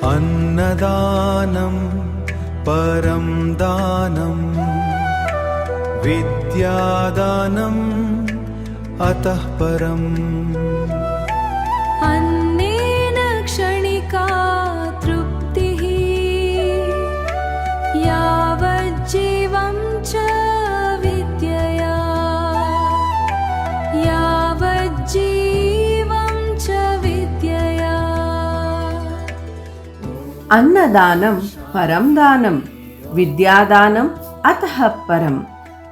अन्नदानं परं दानं विद्यादानम् अतः परम्। अन्नेन क्षणिका तृप्तिः यावज्जीवं च विद्यया यावज्जीवं च विद्यया। अन्नदानं परं दानं विद्यादानम् अतः परम्।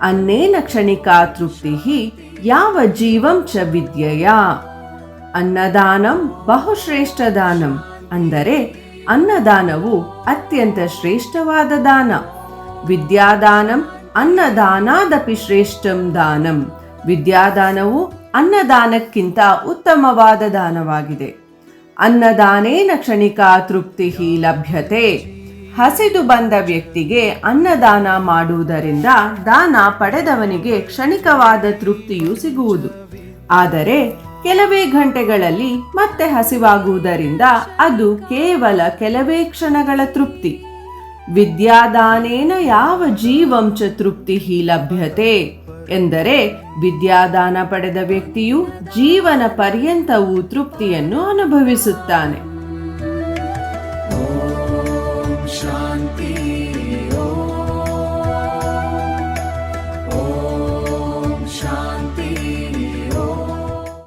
अन्नेन क्षणिका तृप्तिः यावज्जीवं च विद्यया। ಅನ್ನದಾನಂ ಬಹುಶ್ರೇಷ್ಠ ದಾನಂ, ಅಂದರೆ ಅನ್ನದಾನವು ಅತ್ಯಂತ ಶ್ರೇಷ್ಠವಾದ ದಾನ. ವಿದ್ಯಾದಾನಂ ಅನ್ನದಾನಾದಪಿ ಶ್ರೇಷ್ಠಂ ದಾನಂ, ವಿದ್ಯಾದಾನವು ಅನ್ನದಾನಕ್ಕಿಂತ ಉತ್ತಮವಾದ ದಾನವಾಗಿದೆ. ಅನ್ನದಾನೇನ ಕ್ಷಣಿಕಾ ತೃಪ್ತಿ ಲಭ್ಯತೆ, ಹಸಿದು ಬಂದ ವ್ಯಕ್ತಿಗೆ ಅನ್ನದಾನ ಮಾಡುವುದರಿಂದ ದಾನ ಪಡೆದವನಿಗೆ ಕ್ಷಣಿಕವಾದ ತೃಪ್ತಿಯು ಸಿಗುವುದು. ಆದರೆ ಕೆಲವೇ ಗಂಟೆಗಳಲ್ಲಿ ಮತ್ತೆ ಹಸಿವಾಗುವುದರಿಂದ ಅದು ಕೇವಲ ಕೆಲವೇ ಕ್ಷಣಗಳ ತೃಪ್ತಿ. ವಿದ್ಯಾದಾನೇನ ಯಾವ ಜೀವಂ ಚ ತೃಪ್ತಿ ಲಭ್ಯತೆ ಎಂದರೆ ವಿದ್ಯಾದಾನ ಪಡೆದ ವ್ಯಕ್ತಿಯು ಜೀವನ ಪರ್ಯಂತವೂ ತೃಪ್ತಿಯನ್ನು ಅನುಭವಿಸುತ್ತಾನೆ. ಶಾಂತಿ